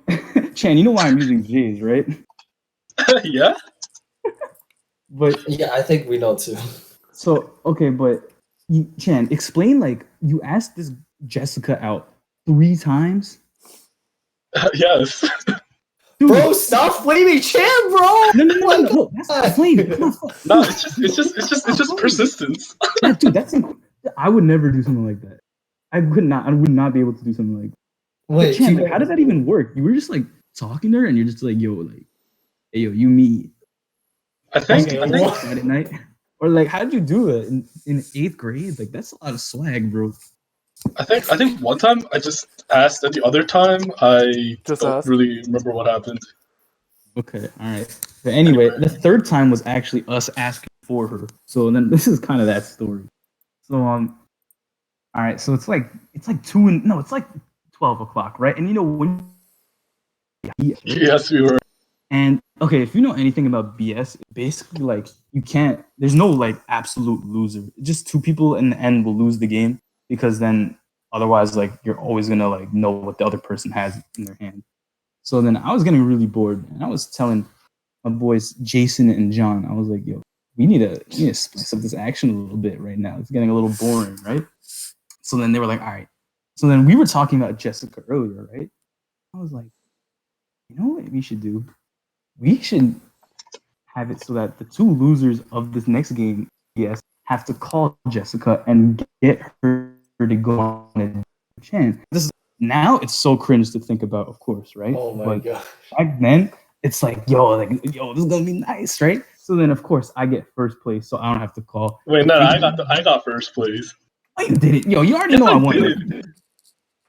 Chan, you know why I'm using J's, right? Yeah. But Yeah, I think we know too. so okay, but Chan, explain like you asked this Jessica out 3 times. Yes. Dude, Bro, stop flaming Chan, bro! no, that's not flame. Come on, No, it's just persistence. yeah, dude, I would never do something like that. I would not be able to do something like that. Wait, Chan, like, how did that even work? You were just like talking to her and you're just like, yo, hey, yo, you meet I think Friday night? Or like, how'd you do it in 8th grade? Like, that's a lot of swag, bro. I think one time I just asked, and the other time I Just don't asked. really remember what happened. Okay, all right. But anyway, the 3rd time was actually us asking for her. So then this is kind of that story. So all right. So it's like 12 o'clock, right? And you know when? Yes, we were. And okay, if you know anything about BS, basically like you can't. There's no like absolute loser. Just 2 people in the end will lose the game because then otherwise like you're always gonna like know what the other person has in their hand. So then I was getting really bored, and I was telling my boys Jason and John, I was like, yo, we need to spice up this action a little bit right now. It's getting a little boring, right? So then they were like, all right. So then we were talking about Jessica earlier, right? I was like, you know what we should do? We should have it so that the 2 losers of this next game, yes, have to call Jessica and get her to go on a chance. Now it's so cringe to think about, of course, right? Oh my but god. Back then, it's like, yo, this is gonna be nice, right? So then, of course, I get first place, so I don't have to call. Wait, no, I got first place. Oh, you did it, yo! You already know I won. did.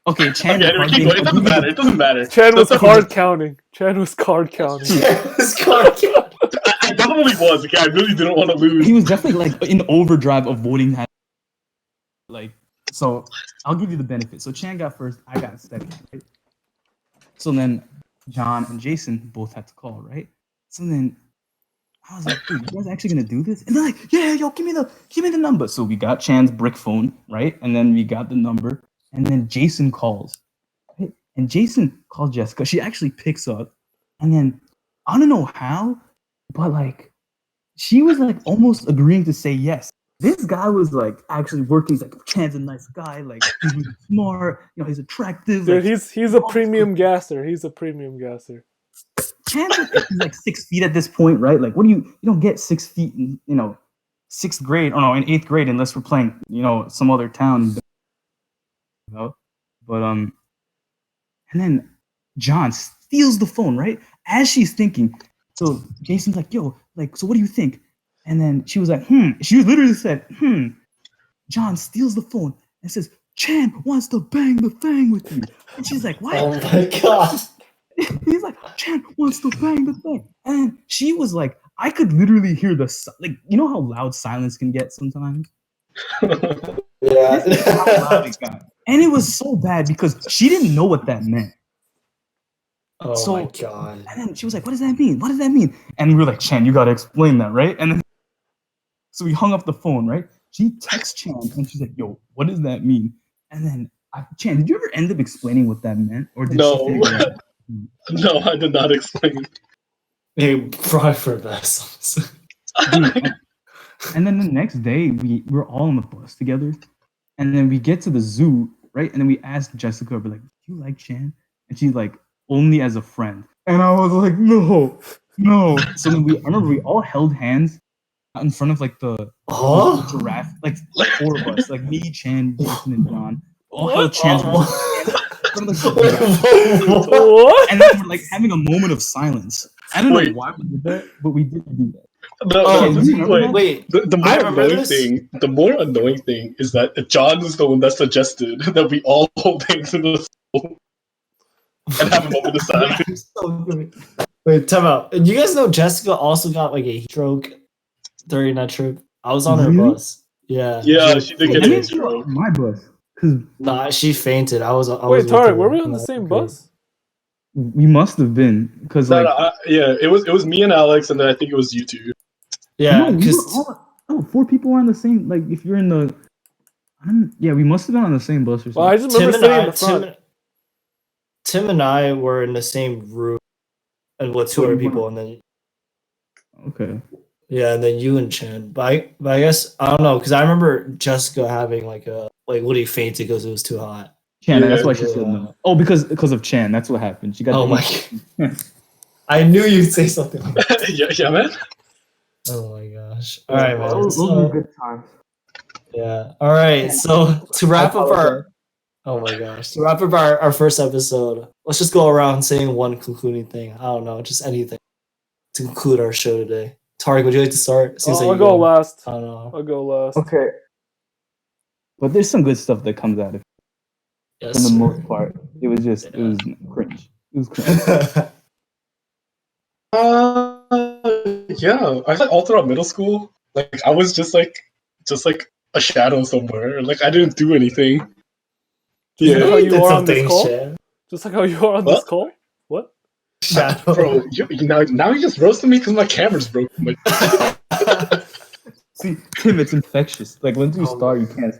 Okay, Chan. Okay, anyway, keep going. It doesn't matter. It doesn't matter. Chan was That's card counting. Chan was card counting. I definitely was. Okay, I really didn't want to lose. He was definitely like in overdrive, avoiding that. Like, so I'll give you the benefit. So Chan got first, I got second. Right? So then John and Jason both had to call, right? So then I was like, dude, you guys actually gonna do this? And they're like, yeah, yo, give me the number. So we got Chan's brick phone, right? And then we got the number, and then Jason calls. Right? And Jason called Jessica. She actually picks up, and then I don't know how, but like she was like almost agreeing to say yes. This guy was like actually working. He's like, Chan's a nice guy. Like he's really smart. You know, he's attractive. Dude, like, he's a premium gasser. He's a premium gasser. Chan's like 6 feet at this point, right? Like, what do you don't get 6 feet in 6th grade or no in 8th grade unless we're playing some other town. But and then John steals the phone right as she's thinking. So Jason's like, yo, like, so what do you think? And then she was like, She literally said, John steals the phone and says, Chan wants to bang the thing with you. And she's like, what? Oh my god. He's like, Chan wants to bang the thing. And she was like, I could literally hear like, you know how loud silence can get sometimes? Yeah. This is how loud it got. And it was so bad because she didn't know what that meant. Oh So- my god. And then she was like, what does that mean? What does that mean? And we were like, Chan, you got to explain that, right? And then, so we hung up the phone, right? She texts Chan and she's like, yo, what does that mean? And then, Chan, did you ever end up explaining what that meant? Or did No. she figure it out? No, I did not explain. Hey, probably for the best. Dude, and then the next day, we were all on the bus together. And then we get to the zoo, right? And then we asked Jessica, we're like, do you like Chan? And she's like, only as a friend. And I was like, no. So then I remember we all held hands out in front of like the Huh? giraffe, like 4 of us, like me, Chan, Jason, and John. All held Chan's Oh. in front of the giraffe. What? And then we're like having a moment of silence. I don't Wait. know why we did that, but we did do that. No, Oh, do you remember that? wait. The I more remember annoying this. thing, is that John is the one that suggested that we all hold hands in the school and have a moment of silence. So good. Wait, time out. You guys know Jessica also got like a heat stroke during that trip? I was on her Really? bus. Yeah. Yeah, she did get I a mean, heat stroke. my bus, because Nah, she fainted. I was Wait, with Tarek, her. were we on the same bus? we must have been, because No, like, no, yeah, it was me and Alex, and then I think it was you two. Yeah, no, we because were all, Oh, 4 people were on the same. Like, if you're in the, yeah, we must have been on the same bus or Well, I something. just remember sitting in the front. Tim and I were in the same room, and with two Oh, other you people, weren't. and then Okay. yeah, and then you and Chan. But I guess I don't know because I remember Jessica having like Woody fainted because it was too hot. Chan, that's Yeah. why she said no. Oh, because of Chan. That's what happened. She got. Oh the my! I knew you'd say something like that. yeah, man. Oh my gosh! All right, man. Those were So, good times. yeah. All right. So to wrap up apologize. our oh my gosh, to wrap up our first episode, let's just go around saying one concluding thing. I don't know, just anything to conclude our show today. Tariq, would you like to start? Seems like I'll you go last. I don't know. I'll go last. Okay. But there's some good stuff that comes out of it. Yes. For the sir. most part, it was cringe. It was cringe. Yeah. I thought all throughout middle school, like I was just like a shadow somewhere. Like I didn't do anything. Just like how Yeah, you Did are on this something, call. Shan. Just like how you are on this What? call. What? Shadow. bro. Now you just roasted me because my camera's broken. Like, See, Tim, it's infectious. Like once you Oh start, you can't.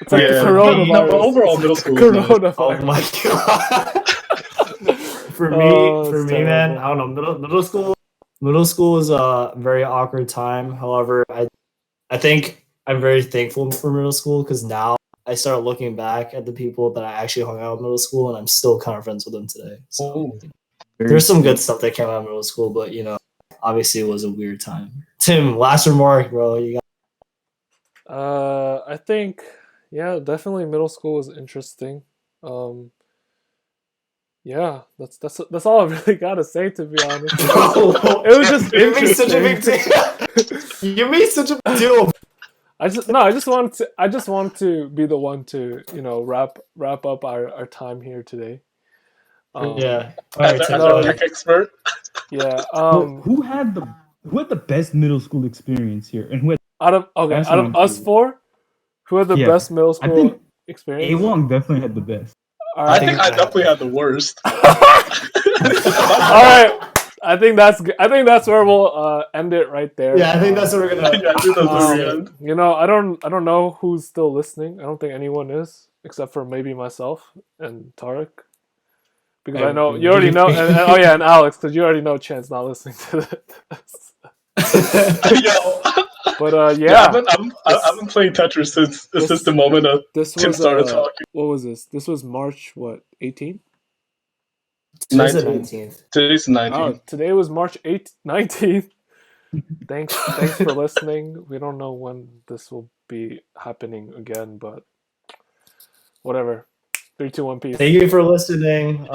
It's like yeah, coronavirus. no, but overall middle school. Was nice. Coronavirus. Oh my god. for me, Oh, for it's me, man, terrible. I don't know. Middle school was a very awkward time. However, I think I'm very thankful for middle school because now I start looking back at the people that I actually hung out in middle school, and I'm still kind of friends with them today. So Oh. there's some good stuff that came out of middle school, but obviously it was a weird time. Tim, last remark, bro. You got I think, yeah, definitely middle school was interesting. Yeah, that's all I really gotta say, to be honest. It was just You made such a big interesting. deal. You made such a big deal. I just want to be the one to wrap up our time here today. Yeah. All As right, a Tim. no, go ahead. tech expert. Yeah. Who had the best middle school experience here, and who had Out of That's what I'm us curious. four, who had the Yeah. best middle I school think experience? A-Wong definitely had the best. All I right. think I definitely had the worst. All right. I think that's where we'll end it right there. Yeah, I think that's what we're gonna. Yeah, I think that's where we end. I don't know who's still listening. I don't think anyone is, except for maybe myself and Tarek, because I know you already know. And Alex, because you already know Chan's not listening to this. Yo. But Yeah, I've been playing Tetris since the moment this Tim was started talking. what was this? This was March 18th. Today's the 19th. 19th. Today's 19th. Oh, today was March 19th. Thanks for listening. We don't know when this will be happening again, but whatever. 3, 2, 1, peace. Thank you for listening.